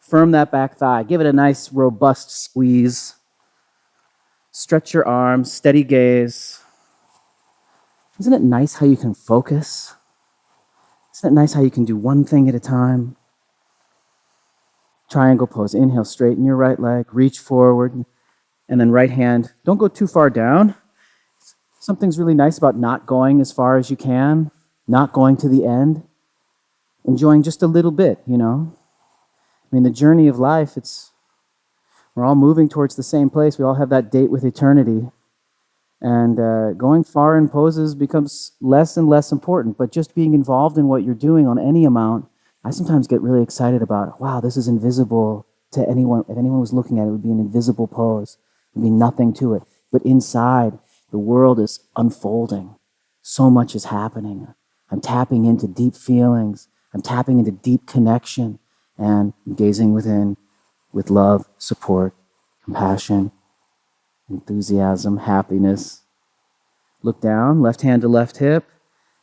Firm that back thigh. Give it a nice, robust squeeze. Stretch your arms, steady gaze. Isn't it nice how you can focus? Isn't it nice how you can do one thing at a time? Triangle pose. Inhale, straighten your right leg, reach forward, and then right hand. Don't go too far down. Something's really nice about not going as far as you can, not going to the end, enjoying just a little bit, you know? I mean, the journey of life, we're all moving towards the same place. We all have that date with eternity. And going far in poses becomes less and less important, but just being involved in what you're doing on any amount, I sometimes get really excited about, wow, this is invisible to anyone. If anyone was looking at it, it would be an invisible pose. There'd be nothing to it. But inside, the world is unfolding. So much is happening. I'm tapping into deep feelings. I'm tapping into deep connection and gazing within with love, support, compassion, enthusiasm, happiness. Look down, left hand to left hip.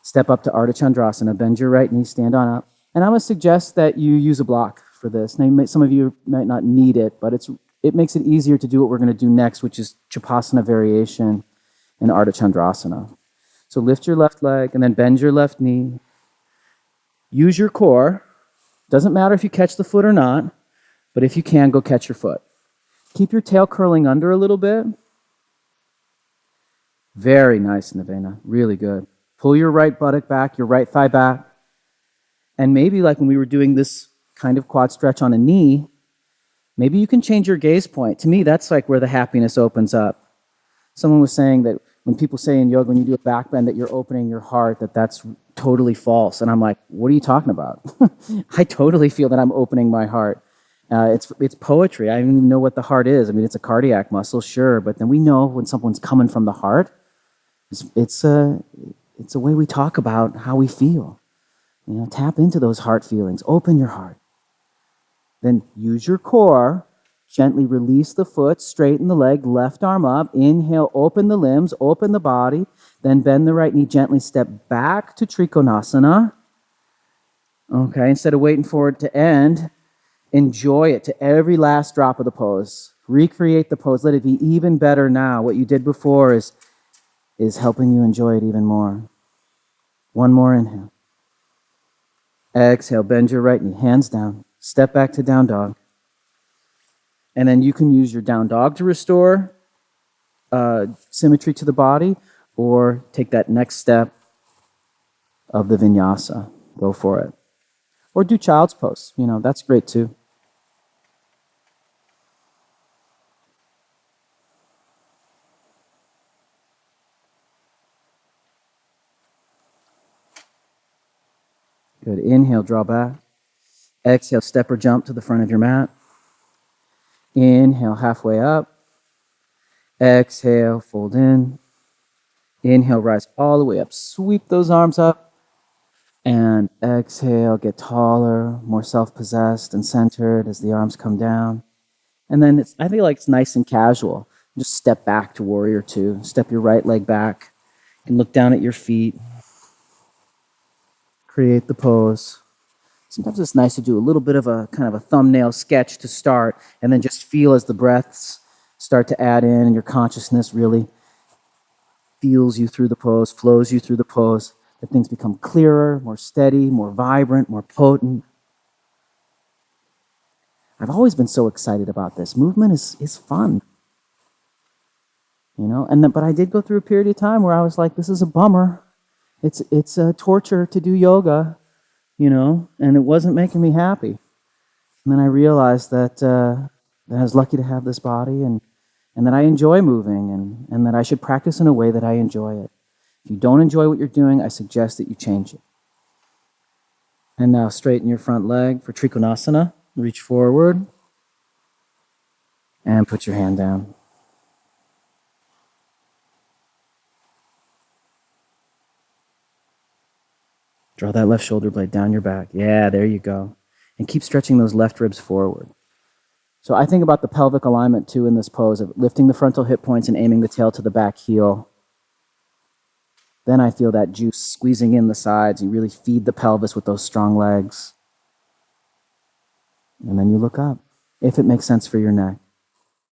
Step up to Ardha Chandrasana. Bend your right knee, stand on up. And I'm going to suggest that you use a block for this. Now, some of you might not need it, but it makes it easier to do what we're going to do next, which is Chapasana variation in Ardha Chandrasana. So lift your left leg and then bend your left knee. Use your core. Doesn't matter if you catch the foot or not, but if you can, go catch your foot. Keep your tail curling under a little bit. Very nice, Navena. Really good. Pull your right buttock back, your right thigh back. And maybe like when we were doing this kind of quad stretch on a knee, maybe you can change your gaze point. To me, that's like where the happiness opens up. Someone was saying that when people say in yoga, when you do a back bend, that you're opening your heart, that's totally false. And I'm like, what are you talking about? I totally feel that I'm opening my heart. It's poetry. I don't even know what the heart is. I mean, it's a cardiac muscle, sure, but then we know when someone's coming from the heart. It's a way we talk about how we feel. You know, tap into those heart feelings. Open your heart. Then use your core. Gently release the foot, straighten the leg, left arm up. Inhale, open the limbs, open the body. Then bend the right knee, gently step back to Trikonasana. Okay, instead of waiting for it to end, enjoy it to every last drop of the pose. Recreate the pose. Let it be even better now. What you did before is helping you enjoy it even more. One more inhale. Exhale, bend your right knee, hands down. Step back to down dog. And then you can use your down dog to restore symmetry to the body, or take that next step of the vinyasa. Go for it. Or do child's pose. You know, that's great too. Good. Inhale, draw back. Exhale, step or jump to the front of your mat. Inhale, halfway up. Exhale, fold in. Inhale, rise all the way up. Sweep those arms up. And exhale, get taller, more self-possessed and centered as the arms come down. And then I feel like it's nice and casual. Just step back to warrior two. Step your right leg back. You can look down at your feet. Create the pose. Sometimes it's nice to do a little bit of a kind of a thumbnail sketch to start, and then just feel as the breaths start to add in and your consciousness really feels you through the pose, flows you through the pose, that things become clearer, more steady, more vibrant, more potent. I've always been so excited about this. Movement is fun. You know, but I did go through a period of time where I was like, this is a bummer. It's a torture to do yoga, you know, and it wasn't making me happy. And then I realized that I was lucky to have this body, and that I enjoy moving, and that I should practice in a way that I enjoy it. If you don't enjoy what you're doing, I suggest that you change it. And now straighten your front leg for Trikonasana. Reach forward and put your hand down. Draw that left shoulder blade down your back. Yeah, there you go. And keep stretching those left ribs forward. So I think about the pelvic alignment too in this pose of lifting the frontal hip points and aiming the tail to the back heel. Then I feel that juice squeezing in the sides. You really feed the pelvis with those strong legs. And then you look up, if it makes sense for your neck.